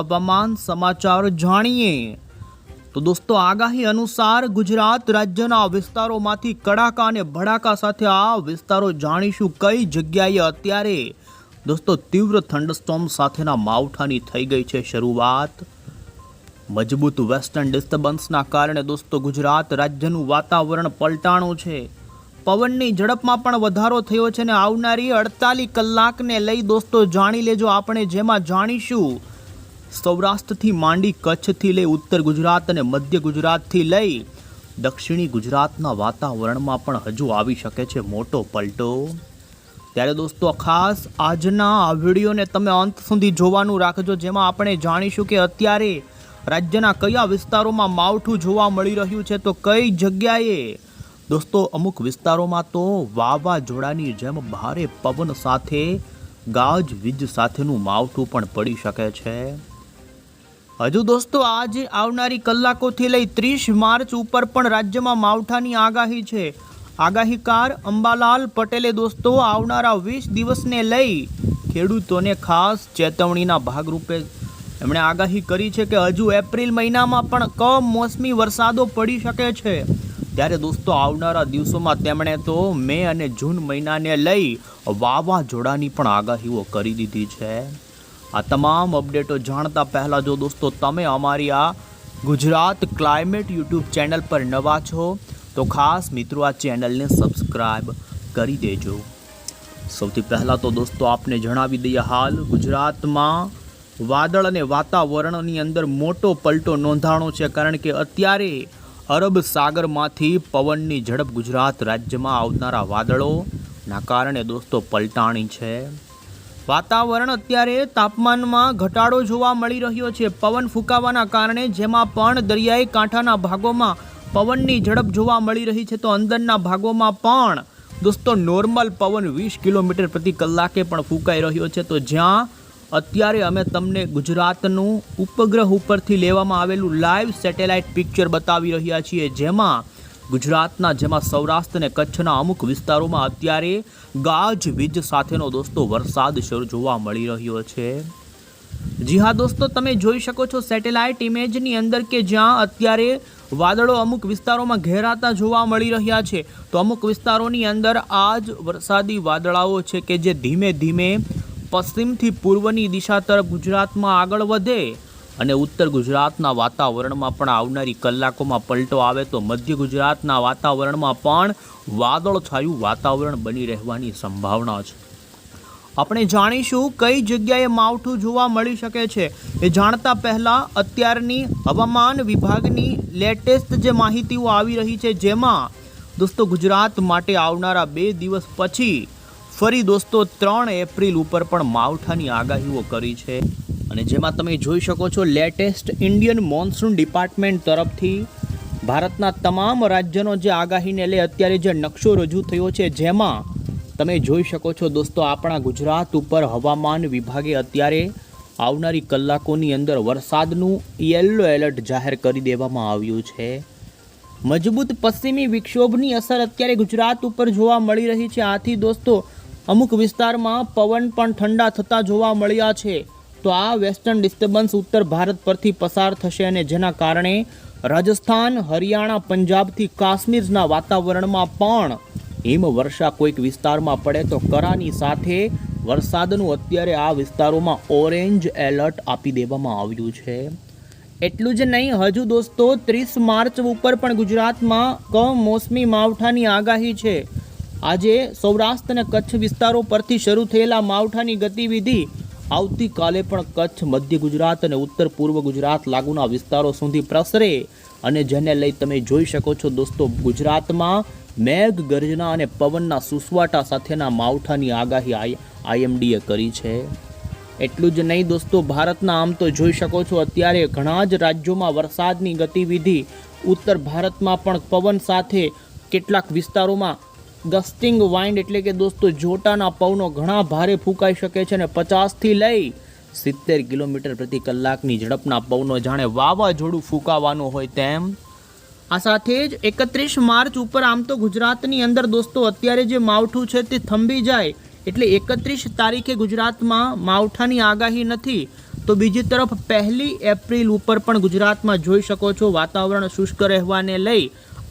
હવામાન સમાચાર જાણીએ તો દોસ્તો આગાહી અનુસાર ગુજરાત રાજ્યના વિસ્તારોમાંથી કડાકા અને ભડાકા સાથે આ વિસ્તારો જાણીશું કઈ જગ્યાએ અત્યારે દોસ્તો તીવ્ર થંડરસ્ટોર્મ સાથેના માવઠાની થઈ ગઈ છે શરૂઆત। મજબૂત વેસ્ટર્ન ડિસ્ટર્બન્સના કારણે દોસ્તો ગુજરાત રાજ્યનું વાતાવરણ પલટાણું છે। પવનની ઝડપમાં પણ વધારો થયો છે અને આવનારી 48 કલાકને લઈ દોસ્તો જાણી લેજો આપણે, જેમાં જાણીશું સૌરાષ્ટ્રથી માંડી કચ્છથી લઈ ઉત્તર ગુજરાત અને મધ્ય ગુજરાતથી લઈ દક્ષિણી ગુજરાતના વાતાવરણમાં પણ હજુ આવી શકે છે મોટો પલટો। ત્યારે દોસ્તો ખાસ આજના આ વિડીયોને તમે અંત સુધી જોવાનું રાખજો, જેમાં આપણે જાણીશું કે અત્યારે રાજ્યના કયા વિસ્તારોમાં માવઠું જોવા મળી રહ્યું છે, તો કઈ જગ્યાએ દોસ્તો અમુક વિસ્તારોમાં તો વાવાઝોડાની જેમ ભારે પવન સાથે ગાજવીજ સાથેનું માવઠું પણ પડી શકે છે। હજુ દોસ્તો આજે આવનારી કલાકોથી લઈ 30 માર્ચ ઉપર પણ રાજ્યમાં માવઠાની આગાહી છે। આગાહીકાર અંબાલાલ પટેલે દોસ્તો આવનારા 20 દિવસને લઈ ખેડૂતોને ખાસ ચેતવણીના ભાગરૂપે એમણે આગાહી કરી છે કે હજુ એપ્રિલ મહિનામાં પણ કમોસમી વરસાદો પડી શકે છે। ત્યારે દોસ્તો આવનારા દિવસોમાં તેમણે તો મે અને જૂન મહિનાને લઈ વાવાઝોડાની પણ આગાહીઓ કરી દીધી છે। આ તમામ અપડેટો જાણતા પહેલાં જો દોસ્તો તમે અમારી આ ગુજરાત ક્લાઇમેટ યુટ્યુબ ચેનલ પર નવા છો તો ખાસ મિત્રો આ ચેનલને સબસ્ક્રાઈબ કરી દેજો। સૌથી પહેલાં તો દોસ્તો આપને જણાવી દઈએ, હાલ ગુજરાતમાં વાદળ અને વાતાવરણની અંદર મોટો પલટો નોંધાણો છે, કારણ કે અત્યારે અરબ સાગરમાંથી પવનની ઝડપ ગુજરાત રાજ્યમાં આવનારા વાદળોના કારણે દોસ્તો પલટાણી છે। વાતાવરણ અત્યારે તાપમાનમાં ઘટાડો જોવા મળી રહ્યો છે પવન ફૂંકાવાના કારણે, જેમાં પણ દરિયાઈ કાંઠાના ભાગોમાં પવનની ઝડપ જોવા મળી રહી છે, તો અંદરના ભાગોમાં પણ દોસ્તો નોર્મલ પવન 20 કિલોમીટર પ્રતિ કલાકે પણ ફૂંકાઈ રહ્યો છે। તો જ્યાં અત્યારે અમે તમને ગુજરાતનું ઉપગ્રહ ઉપરથી લેવામાં આવેલું લાઈવ સેટેલાઇટ પિક્ચર બતાવી રહ્યા છીએ, જેમાં સૌરાષ્ટ્ર અને કચ્છના અમુક વિસ્તારોમાં અત્યારે ગાજવીજ સાથેનો દોસ્તો વરસાદ શરૂ જોવા મળી રહ્યો છે। જી હા દોસ્તો, તમે જોઈ શકો છો સેટેલાઇટ ઇમેજની અંદર કે જ્યાં અત્યારે વાદળો અમુક વિસ્તારોમાં ઘેરાતા જોવા મળી રહ્યા છે, તો અમુક વિસ્તારોની અંદર આ જ વરસાદી વાદળાઓ છે કે જે ધીમે ધીમે પશ્ચિમથી પૂર્વની દિશા તરફ ગુજરાતમાં આગળ વધે અને ઉત્તર ગુજરાતના વાતાવરણમાં પણ આવનારી કલાકોમાં પલટો આવે તો મધ્ય ગુજરાતના વાતાવરણમાં પણ વાદળછાયું વાતાવરણ બની રહેવાની સંભાવના છે। આપણે જાણીશું કઈ જગ્યાએ માવઠું જોવા મળી શકે છે એ જાણતા પહેલાં અત્યારની હવામાન વિભાગની લેટેસ્ટ જે માહિતીઓ આવી રહી છે, જેમાં દોસ્તો ગુજરાત માટે આવનારા 2 દિવસ પછી ફરી દોસ્તો 3 એપ્રિલ ઉપર પણ માવઠાની આગાહીઓ કરી છે, અને જેમાં તમે જોઈ શકો છો લેટેસ્ટ ઇન્ડિયન મોન્સૂન ડિપાર્ટમેન્ટ તરફથી ભારતના તમામ રાજ્યનો જે આગાહીને લઈ અત્યારે જે નકશો રજૂ થયો છે, જેમાં તમે જોઈ શકો છો દોસ્તો આપણા ગુજરાત ઉપર હવામાન વિભાગે અત્યારે આવનારી કલાકોની અંદર વરસાદનું યલો એલર્ટ જાહેર કરી દેવામાં આવ્યું છે। મજબૂત પશ્ચિમી વિક્ષોભની અસર અત્યારે ગુજરાત ઉપર જોવા મળી રહી છે। આથી દોસ્તો અમુક વિસ્તારમાં પવન પણ ઠંડા થતા જોવા મળ્યા છે, તો આ વેસ્ટર્ન ડિસ્ટર્બન્સ ઉત્તર ભારત પરથી પસાર થશે અને જેના કારણે રાજસ્થાન, હરિયાણા, પંજાબથી કાશ્મીરના વાતાવરણમાં પણ હિમવર્ષા કોઈક વિસ્તારમાં પડે તો કરાની સાથે વરસાદનું અત્યારે આ વિસ્તારોમાં ઓરેન્જ એલર્ટ આપી દેવામાં આવ્યું છે। એટલું જ નહીં, હજુ દોસ્તો 30 માર્ચ ઉપર પણ ગુજરાતમાં કમોસમી માવઠાની આગાહી છે। આજે સૌરાષ્ટ્ર અને કચ્છ વિસ્તારો પરથી શરૂ થયેલા માવઠાની ગતિવિધિ આવતીકાલે પણ કચ્છ, મધ્ય ગુજરાત અને ઉત્તર પૂર્વ ગુજરાત લાગુના વિસ્તારો સુધી પ્રસરે, અને જેને લઈ તમે જોઈ શકો છો દોસ્તો ગુજરાતમાં મેઘ ગર્જના અને પવનના સુસવાટા સાથેના માવઠાની આગાહી આઈએમડીએ કરી છે। એટલું જ નહીં દોસ્તો, ભારતના આમ તો જોઈ શકો છો અત્યારે ઘણા જ રાજ્યોમાં વરસાદની ગતિવિધિ, ઉત્તર ભારતમાં પણ પવન સાથે કેટલાક વિસ્તારોમાં ગસ્ટિંગ વાઇન્ડ એટલે કે દોસ્તો જોટાના પવનો ઘણા ભારે ફૂંકાઈ શકે છે અને 50થી લઈ 70 કિલોમીટર પ્રતિ કલાકની ઝડપના પવનો જાણે વાવાઝોડું ફૂંકાવાનું હોય તેમ। આ સાથે જ 31 માર્ચ ઉપર આમ તો ગુજરાતની અંદર દોસ્તો અત્યારે જે માવઠું છે તે થંભી જાય એટલે 31 તારીખે ગુજરાતમાં માવઠાની આગાહી નથી, તો તો બીજી તરફ 1 એપ્રિલ ઉપર પણ ગુજરાતમાં જોઈ શકો છો વાતાવરણ શુષ્ક રહેવાને લઈ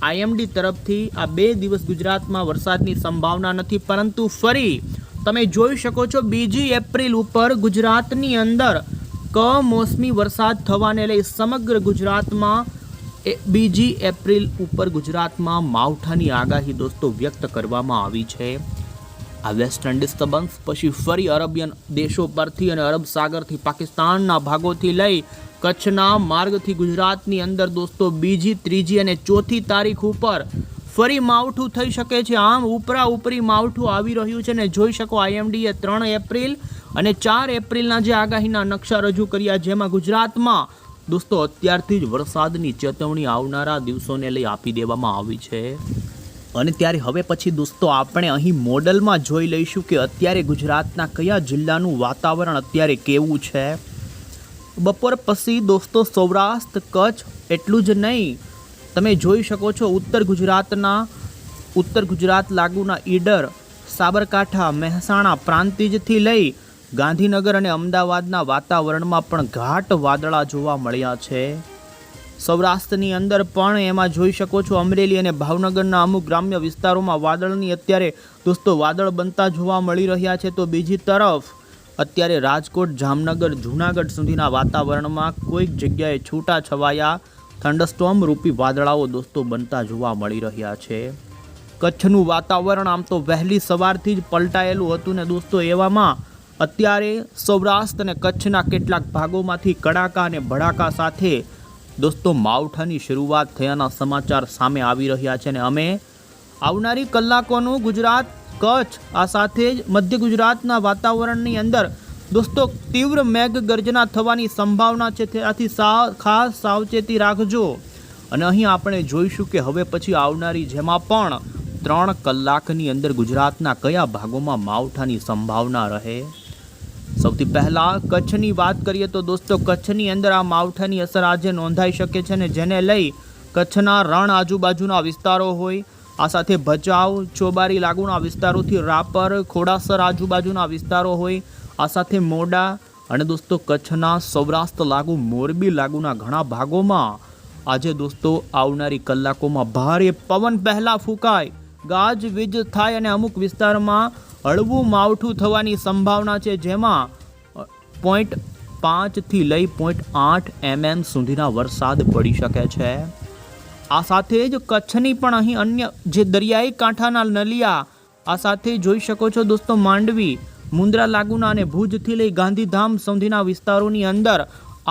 IMD તરફથી આ 2 દિવસ ગુજરાતમાં વરસાદની સંભાવના નથી, પરંતુ ફરી તમે જોઈ શકો છો 2 એપ્રિલ ઉપર ગુજરાતની અંદર કમોસમી વરસાદ થવાને લઈ સમગ્ર ગુજરાતમાં 2 એપ્રિલ ઉપર ગુજરાતમાં માવઠાની આગાહી દોસ્તો વ્યક્ત કરવામાં આવી છે. આ વેસ્ટર્ન ડિસ્ટર્બન્સ પછી ફરી અરબિયન દેશો પરથી અને અરબ સાગરથી પાકિસ્તાનના ભાગોથી લઈ કચ્છના માર્ગથી ગુજરાતની અંદર દોસ્તો 2, 3 અને 4 તારીખ ઉપર ફરી માવઠું થઈ શકે છે. આમ ઉપરી માવઠું આવી રહ્યું છે ને જોઈ શકો IMDએ 3 એપ્રિલ અને 4 એપ્રિલના જે આગાહીના નકશા રજૂ કર્યા, જેમાં ગુજરાતમાં દોસ્તો અત્યારથી જ વરસાદની ચેતવણી આવનારા દિવસોને લઈ આપી દેવામાં આવી છે. અને ત્યારે હવે પછી દોસ્તો આપણે અહીં મોડલમાં જોઈ લઈશું કે અત્યારે ગુજરાતના કયા જિલ્લાનું વાતાવરણ અત્યારે કેવું છે. બપોર પછી દોસ્તો સૌરાષ્ટ્ર, કચ્છ એટલું જ નહીં, તમે જોઈ શકો છો ઉત્તર ગુજરાત લાગુના ઈડર, સાબરકાંઠા, મહેસાણા પ્રાંતિજથી લઈ ગાંધીનગર અને અમદાવાદના વાતાવરણમાં પણ ઘાટ વાદળા જોવા મળ્યા છે. સૌરાષ્ટ્રની અંદર પણ એમાં જોઈ શકો છો અમરેલી અને ભાવનગરના અમુક ગ્રામ્ય વિસ્તારોમાં વાદળની અત્યારે દોસ્તો વાદળ બનતા જોવા મળી રહ્યા છે. તો બીજી તરફ અત્યારે રાજકોટ, જામનગર, જૂનાગઢ સુધીના વાતાવરણમાં કોઈક જગ્યાએ છૂટા છવાયા થંડરસ્ટોર્મ રૂપી વાદળાઓ દોસ્તો બનતા જોવા મળી રહ્યા છે. કચ્છનું વાતાવરણ આમ તો વહેલી સવારથી જ પલટાયેલું હતું ને દોસ્તો એવામાં અત્યારે સૌરાષ્ટ્ર અને કચ્છના કેટલાક ભાગોમાંથી કડાકા અને ભડાકા સાથે દોસ્તો માવઠાની શરૂઆત થયાના સમાચાર સામે આવી રહ્યા છે. અને અમે આવનારી કલાકોનું ગુજરાત, કચ્છ આ સાથે જ મધ્ય ગુજરાતના વાતાવરણની અંદર દોસ્તો તીવ્ર મેઘગર્જના થવાની સંભાવના છે, ત્યાંથી ખાસ સાવચેતી રાખજો. અને અહીં આપણે જોઈશું કે હવે પછી આવનારી જેમાં પણ 3 કલાકની અંદર ગુજરાતના કયા ભાગોમાં માવઠાની સંભાવના રહે. સૌથી પહેલાં કચ્છની વાત કરીએ તો દોસ્તો કચ્છની અંદર આ માવઠાની અસર આજે નોંધાઈ શકે છે, ને જેને લઈ કચ્છના રણ આજુબાજુના વિસ્તારો હોય, આ સાથે ભચાઉ, ચોબારી લાગુના વિસ્તારોથી રાપર, ખોડાસર આજુબાજુના વિસ્તારો હોય, આ સાથે મોડા અને દોસ્તો કચ્છના સૌરાષ્ટ્ર લાગુ, મોરબી લાગુના ઘણા ભાગોમાં આજે દોસ્તો આવનારી કલાકોમાં ભારે પવન પહેલાં ફૂંકાય, ગાજવીજ થાય અને અમુક વિસ્તારમાં હળવું માવઠું થવાની સંભાવના છે, જેમાં 0.5 થી લઈ 0.8 mm સુધીના વરસાદ પડી શકે છે. આ સાથે જ કચ્છની પણ અહીં અન્ય જે દરિયાઈ કાંઠાના નલિયા, આ સાથે જોઈ શકો છો દોસ્તો માંડવી, મુન્દ્રા લાગુના અને ભુજથી લઈ ગાંધીધામ સુધીના વિસ્તારોની અંદર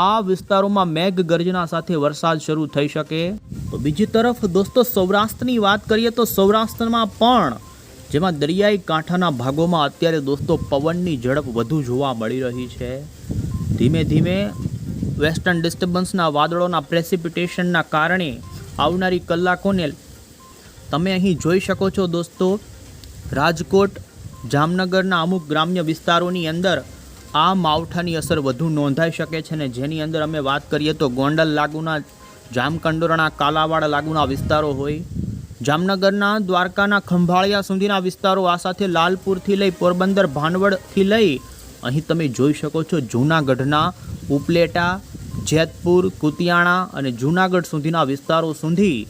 આ વિસ્તારોમાં મેઘગર્જના સાથે વરસાદ શરૂ થઈ શકે. તો બીજી તરફ દોસ્તો સૌરાષ્ટ્રની વાત કરીએ તો સૌરાષ્ટ્રમાં પણ જેમાં દરિયાઈ કાંઠાના ભાગોમાં અત્યારે દોસ્તો પવનની ઝડપ વધુ જોવા મળી રહી છે. ધીમે ધીમે વેસ્ટર્ન ડિસ્ટર્બન્સના વાદળોના પ્રેસિપિટેશનના કારણે આવનારી કલાકોને તમે અહીં જોઈ શકો છો દોસ્તો રાજકોટ, જામનગરના અમુક ગ્રામ્ય વિસ્તારોની અંદર આ માવઠાની અસર વધુ નોંધાઈ શકે છે, ને જેની અંદર અમે વાત કરીએ તો ગોંડલ લાગુના, જામકંડોરણા, કાલાવાડ લાગુના વિસ્તારો હોય, જામનગરના દ્વારકાના ખંભાળિયા સુધીના વિસ્તારો, આ સાથે લાલપુરથી લઈ પોરબંદર, ભાનવડથી લઈ અહીં તમે જોઈ શકો છો જૂનાગઢના ઉપલેટા, જેતપુર, કુતિયાણા અને જૂનાગઢ સુધીના વિસ્તારો સુધી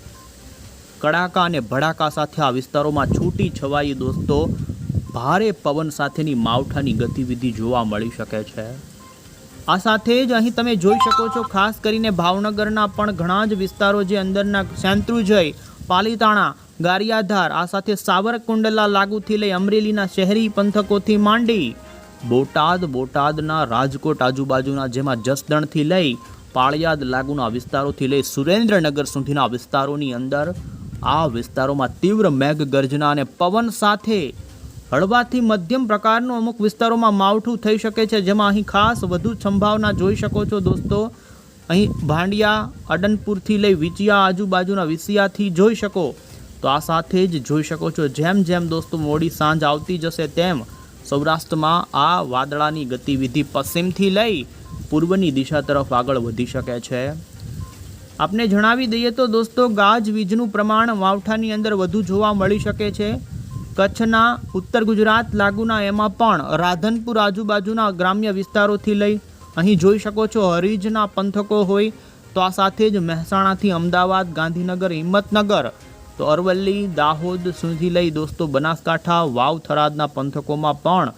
કડાકા અને ભડાકા સાથે આ વિસ્તારોમાં છૂટી છવાઈ દોસ્તો ભારે પવન સાથેની માવઠાની ગતિવિધિ જોવા મળી શકે છે. આ સાથે જ અહીં તમે જોઈ શકો છો ખાસ કરીને ભાવનગરના પણ ઘણા જ વિસ્તારો જે અંદરના શેંત્રુજય, પાલીતાણા, ગારિયાધાર, આ સાથે સાવરકુંડલા લાગુથી લઈ અમરેલીના શહેરી પંથકોથી માંડી બોટાદના રાજકોટ આજુબાજુના જેમાં જસદણથી લઈ પાળિયાદ લાગુના વિસ્તારોથી લઈ સુરેન્દ્રનગર સુધીના વિસ્તારોની અંદર આ વિસ્તારોમાં તીવ્ર મેઘગર્જના અને પવન સાથે હળવાથી મધ્યમ પ્રકારનું અમુક વિસ્તારોમાં માવઠું થઈ શકે છે, જેમાં અહીં ખાસ વધુ સંભાવના જોઈ શકો છો દોસ્તો. અહીં ભાંડિયા, અડનપુરથી લઈ વિચિયા આજુબાજુના વિસિયાથી જોઈ શકો. તો આ સાથે જ જોઈ શકો છો જેમ જેમ દોસ્તો મોડી સાંજ આવતી જશે તેમ સૌરાષ્ટ્રમાં આ વાદળાની ગતિવિધિ પશ્ચિમથી લઈ પૂર્વની દિશા તરફ આગળ વધી શકે છે. આપને જણાવી દઈએ તો દોસ્તો ગાજવીજનું પ્રમાણ માવઠાની અંદર વધુ જોવા મળી શકે છે. કચ્છના ઉત્તર ગુજરાત લાગુના એમાં પણ રાધનપુર આજુબાજુના ગ્રામ્ય વિસ્તારોથી લઈ અહીં જોઈ શકો છો હરીજના પંથકો હોય તો આ સાથે જ મહેસાણાથી અમદાવાદ, ગાંધીનગર, હિંમતનગર, તો અરવલ્લી, દાહોદ સુધી લઈ દોસ્તો બનાસકાંઠા, વાવ, થરાદના પંથકોમાં પણ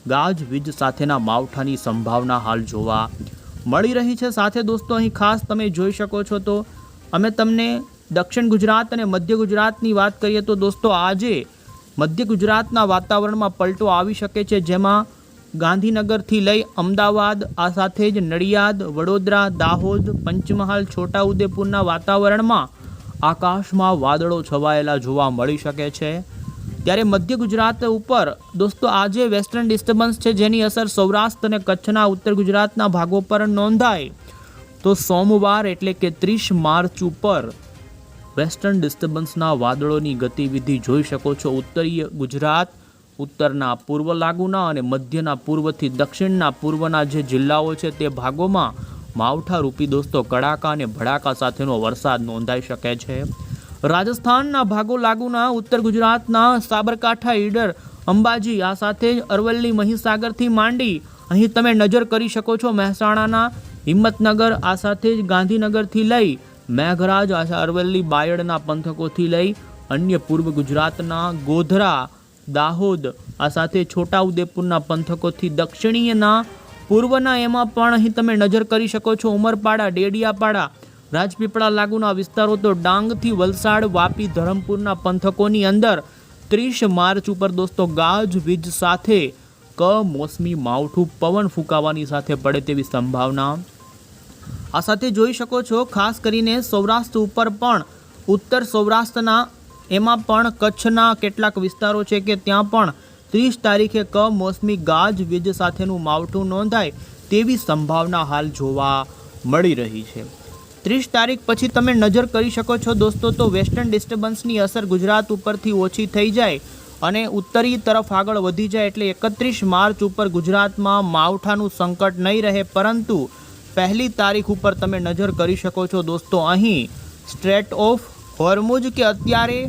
ગાજવીજ સાથેના માવઠાની સંભાવના હાલ જોવા મળી રહી છે। સાથે દોસ્તો અહીં ખાસ તમે જોઈ શકો છો તો અમે તમને દક્ષિણ ગુજરાત અને મધ્ય ગુજરાતની વાત કરીએ તો દોસ્તો આજે મધ્ય ગુજરાતના વાતાવરણમાં પલટો આવી શકે છે, જેમાં ગાંધીનગરથી લઈ અમદાવાદ, આ સાથે જ નડિયાદ, વડોદરા, દાહોદ, પંચમહાલ, છોટાઉદેપુરના વાતાવરણમાં આકાશમાં વાદળો છવાયેલા જોવા મળી શકે છે। ત્યારે મધ્ય ગુજરાત ઉપર દોસ્તો આજે વેસ્ટર્ન ડિસ્ટર્બન્સ છે, જેની અસર સૌરાષ્ટ્ર અને કચ્છના ઉત્તર ગુજરાતના ભાગો પર નોંધાય તો સોમવાર એટલે કે 30 માર્ચ ઉપર વેસ્ટર્ન ડિસ્ટર્બન્સના વાદળોની ગતિવિધિ જોઈ શકો છો। ઉત્તરીય ગુજરાત, ઉત્તરના પૂર્વ લાગુના અને મધ્યના પૂર્વથી દક્ષિણના પૂર્વના જે જિલ્લાઓ છે તે ભાગોમાં માવઠારૂપી દોસ્તો કડાકા અને ભડાકા સાથેનો વરસાદ નોંધાઈ શકે છે। રાજસ્થાનના ભાગો લાગુના ઉત્તર ગુજરાતના સાબરકાંઠા, ઈડર, અંબાજી, આ સાથે જ અરવલ્લી, મહીસાગરથી માંડી અહીં તમે નજર કરી શકો છો મહેસાણાના હિંમતનગર, આ સાથે જ ગાંધીનગરથી લઈ મેઘરાજ, અરવલ્લી, બાયડના પંથકોથી લઈ અન્ય પૂર્વ ગુજરાતના ગોધરા, દાહોદ, આ સાથે છોટાઉદેપુરના પંથકોથી દક્ષિણીયના પૂર્વના એમાં પણ અહીં તમે નજર કરી શકો છો ઉમરપાડા, ડેડિયાપાડા, રાજપીપળા લાગુના વિસ્તારો, તો ડાંગથી વલસાડ, વાપી, ધરમપુરના પંથકોની અંદર 30 માર્ચ ઉપર દોસ્તો ગાજવીજ સાથે કમોસમી માવઠું પવન ફૂંકાવાની સાથે પડે તેવી સંભાવના। આ સાથે જોઈ શકો છો ખાસ કરીને સૌરાષ્ટ્ર ઉપર પણ, ઉત્તર સૌરાષ્ટ્રના એમાં પણ કચ્છના કેટલાક વિસ્તારો છે કે ત્યાં પણ 30 તારીખે કમોસમી ગાજવીજ સાથેનું માવઠું નોંધાય તેવી સંભાવના હાલ જોવા મળી રહી છે। 30 તારીખ પછી તમે નજર કરી શકો છો દોસ્તો તો વેસ્ટર્ન ડિસ્ટર્બન્સની અસર ગુજરાત ઉપરથી ઓછી થઈ જાય અને ઉત્તરી તરફ આગળ વધી જાય એટલે 31 માર્ચ ઉપર ગુજરાતમાં માવઠાનું સંકટ નહીં રહે, પરંતુ 1 તારીખ ઉપર તમે નજર કરી શકો છો દોસ્તો અહીં સ્ટ્રેટ ઓફ હોર્મુઝ કે અત્યારે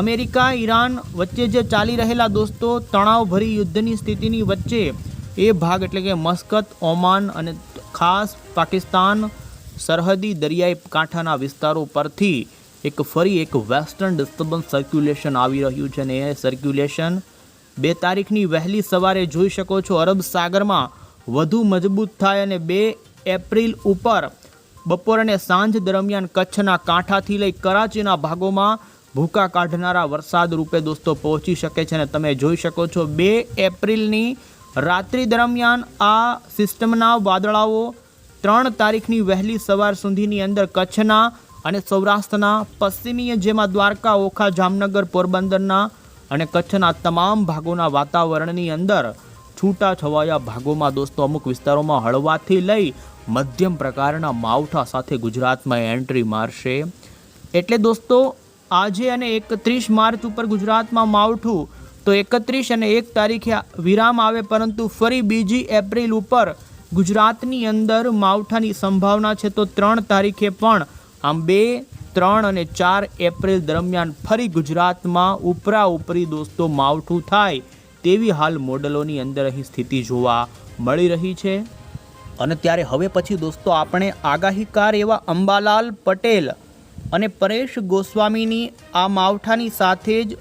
અમેરિકા, ઈરાન વચ્ચે જે ચાલી રહેલા દોસ્તો તણાવભરી યુદ્ધની સ્થિતિની વચ્ચે એ ભાગ એટલે કે મસ્કત, ઓમાન અને ખાસ પાકિસ્તાન સરહદી દરિયાઈ કાંઠાના વિસ્તારો પરથી ફરી એક વેસ્ટર્ન ડિસ્ટર્બન્સ સર્ક્યુલેશન આવી રહ્યું છે અને એ સર્ક્યુલેશન 2 તારીખની વહેલી સવારે જોઈ શકો છો અરબ સાગરમાં વધુ મજબૂત થાય અને 2 એપ્રિલ ઉપર બપોર અને સાંજ દરમિયાન કચ્છના કાંઠાથી લઈ કરાચીના ભાગોમાં ભૂકા કાઢનારા વરસાદ રૂપે દોસ્તો પહોંચી શકે છે અને તમે જોઈ શકો છો 2 એપ્રિલની રાત્રિ દરમિયાન આ સિસ્ટમના વાદળાઓ 3 તારીખની વહેલી સવાર સુધીની અંદર કચ્છના અને સૌરાષ્ટ્રના પશ્ચિમીય જેમાં દ્વારકા, ઓખા, જામનગર, પોરબંદરના અને કચ્છના તમામ ભાગોના વાતાવરણની અંદર છૂટાછવાયા ભાગોમાં દોસ્તો અમુક વિસ્તારોમાં હળવાથી લઈ મધ્યમ પ્રકારના માવઠા સાથે ગુજરાતમાં એન્ટ્રી મારશે। એટલે દોસ્તો આજે અને 31 માર્ચ ઉપર ગુજરાતમાં માવઠું તો 31 અને 1 તારીખે વિરામ આવે, પરંતુ ફરી 2 એપ્રિલ ઉપર ગુજરાતની અંદર માવઠાની સંભાવના છે તો 3 તારીખે પણ આમ 2, 3 અને 4 એપ્રિલ દરમિયાન ફરી ગુજરાતમાં ઉપરી દોસ્તો માવઠું થાય તેવી હાલ મોડલોની અંદર અહીં સ્થિતિ જોવા મળી રહી છે। અને ત્યારે હવે પછી દોસ્તો આપણે આગાહીકાર એવા અંબાલાલ પટેલ અને પરેશ ગોસ્વામીની આ માવઠાની સાથે જ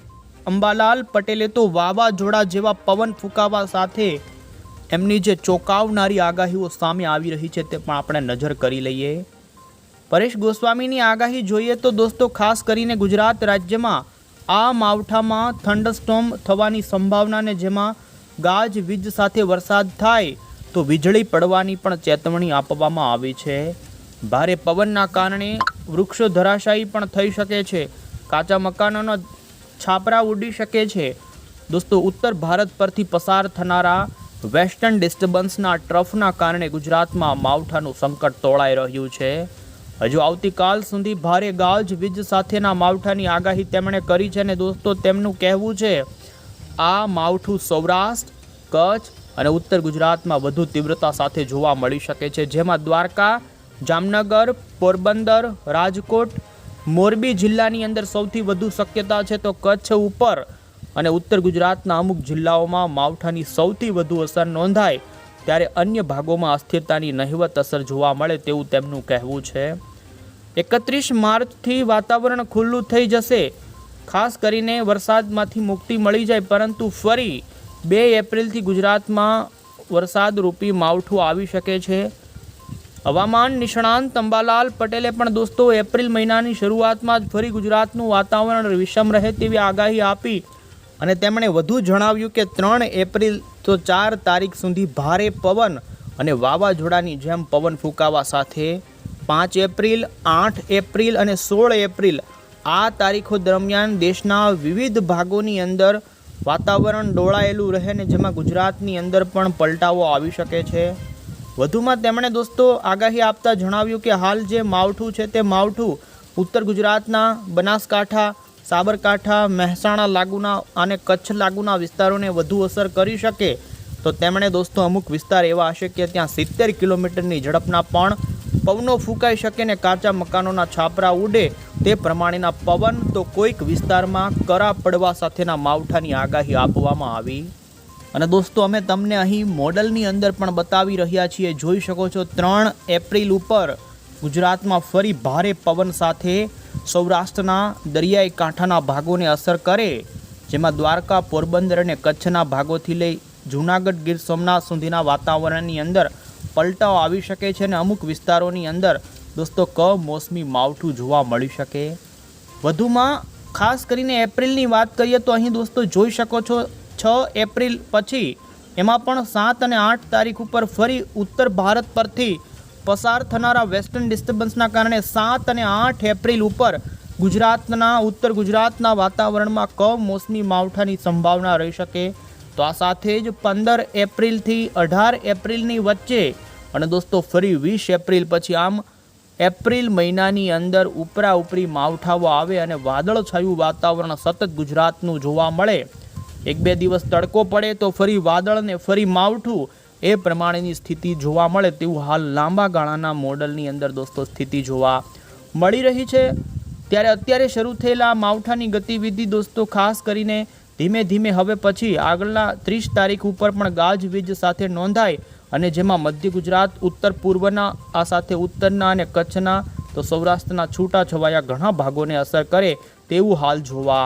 અંબાલાલ પટેલે તો વાવાઝોડા જેવા પવન ફૂંકાવા સાથે એમની જે ચોંકાવનારી આગાહીઓ સામે આવી રહી છે તે પણ આપણે નજર કરી લઈએ। પરેશ ગોસ્વામીની આગાહી જોઈએ તો દોસ્તો ખાસ કરીને ગુજરાત રાજ્યમાં આ માવઠામાં થંડરસ્ટોર્મ થવાની સંભાવનાને, જેમાં ગાજવીજ સાથે વરસાદ થાય તો વીજળી પડવાની પણ ચેતવણી આપવામાં આવી છે। ભારે પવનના કારણે વૃક્ષો ધરાશાયી પણ થઈ શકે છે, કાચા મકાનોના છાપરા ઉડી શકે છે। દોસ્તો ઉત્તર ભારત પરથી પસાર થનારા વેસ્ટર્ન ડિસ્ટર્બન્સના ટ્રફના કારણે ગુજરાતમાં માવઠાનું સંકટ તોળાઈ રહ્યું છે। હજુ આવતીકાલ સુધી ભારે ગાજવીજ સાથેના માવઠાની આગાહી તેમણે કરી છે અને દોસ્તો તેમનું કહેવું છે આ માવઠું સૌરાષ્ટ્ર, કચ્છ અને ઉત્તર ગુજરાતમાં વધુ તીવ્રતા સાથે જોવા મળી શકે છે, જેમાં દ્વારકા, જામનગર, પોરબંદર, રાજકોટ, મોરબી જિલ્લાની અંદર સૌથી વધુ શક્યતા છે તો કચ્છ ઉપર અને ઉત્તર ગુજરાતના અમુક જિલ્લાઓમાં માવઠાની સૌથી વધુ અસર નોંધાય ત્યારે અન્ય ભાગોમાં અસ્થિરતાની નહિવત અસર જોવા મળે તેવું તેમનું કહેવું છે. 31 માર્ચથી વાતાવરણ ખુલ્લું થઈ જશે, ખાસ કરીને વરસાદમાંથી મુક્તિ મળી જાય, પરંતુ ફરી 2 એપ્રિલથી ગુજરાતમાં વરસાદરૂપી માવઠું આવી શકે છે. હવામાન નિષ્ણાંત અંબાલાલ પટેલે પણ દોસ્તો એપ્રિલ મહિનાની શરૂઆતમાં જ ફરી ગુજરાતનું વાતાવરણ વિષમ રહે તેવી આગાહી આપી અને તેમણે વધુ જણાવ્યું કે 3 એપ્રિલ તો 4 તારીખ સુધી ભારે પવન અને વાવાઝોડાની જેમ પવન ફૂંકાવા સાથે 5 એપ્રિલ, 8 એપ્રિલ અને 16 એપ્રિલ આ તારીખો દરમિયાન દેશના વિવિધ ભાગોની અંદર વાતાવરણ ડોળાયેલું રહે ને જેમાં ગુજરાતની અંદર પણ પલટાવો આવી શકે છે. વધુમાં તેમણે દોસ્તો આગાહી આપતા જણાવ્યું કે હાલ જે માવઠું છે તે માવઠું ઉત્તર ગુજરાતના બનાસકાંઠા, સાબરકાંઠા, મહેસાણા લાગુના અને કચ્છ લાગુના વિસ્તારોને વધુ અસર કરી શકે. તો તેમણે દોસ્તો અમુક વિસ્તાર એવા હશે કે ત્યાં 70 કિલોમીટરની ઝડપના પણ પવનો ફૂંકાઈ શકે ને કાચા મકાનોના છાપરા ઉડે તે પ્રમાણેના પવન, તો કોઈક વિસ્તારમાં કરા પડવા સાથેના માવઠાની આગાહી આપવામાં આવી. અને દોસ્તો અમે તમને અહીં મોડલની અંદર પણ બતાવી રહ્યા છીએ. જોઈ શકો છો 3 એપ્રિલ ઉપર ગુજરાતમાં ફરી ભારે પવન સાથે સૌરાષ્ટ્રના દરિયાઈ કાંઠાના ભાગોને અસર કરે, જેમાં દ્વારકા, પોરબંદર અને કચ્છના ભાગોથી લઈ જૂનાગઢ, ગીર સોમનાથ સુધીના વાતાવરણની અંદર પલટાઓ આવી શકે છે અને અમુક વિસ્તારોની અંદર દોસ્તો કમોસમી માવઠું જોવા મળી શકે. વધુમાં ખાસ કરીને એપ્રિલની વાત કરીએ તો અહીં દોસ્તો જોઈ શકો છો 6 એપ્રિલ પછી એમાં પણ 7 અને 8 તારીખ ઉપર ફરી ઉત્તર ભારત પરથી પસાર થનારા વેસ્ટર્ન ડિસ્ટર્બન્સના કારણે 7 અને 8 એપ્રિલ ઉપર ગુજરાતના ઉત્તર ગુજરાતના વાતાવરણમાં કમોસમી માવઠાની સંભાવના રહી શકે. તો આ સાથે જ 15 એપ્રિલથી 18 એપ્રિલની વચ્ચે અને દોસ્તો ફરી 20 એપ્રિલ પછી આમ એપ્રિલ મહિનાની અંદર ઉપરા ઉપરી માવઠાઓ આવે અને વાદળછાયું વાતાવરણ સતત ગુજરાતનું જોવા મળે. 1-2 દિવસ તડકો પડે તો ફરી વાદળ ને ફરી માવઠું, એ પ્રમાણેની સ્થિતિ જોવા મળે તેવું હાલ લાંબા ગાળાના મોડલની અંદર દોસ્તો સ્થિતિ જોવા મળી રહી છે. ત્યારે અત્યારે શરૂ થયેલા માવઠાની ગતિવિધિ દોસ્તો ખાસ કરીને ધીમે ધીમે હવે પછી આગળના 30 તારીખ ઉપર પણ ગાજવીજ સાથે નોંધાય અને જેમાં મધ્ય ગુજરાત, ઉત્તર પૂર્વના આ સાથે ઉત્તરના અને કચ્છના તો સૌરાષ્ટ્રના છૂટાછવાયા ઘણા ભાગોને અસર કરે તેવું હાલ જોવા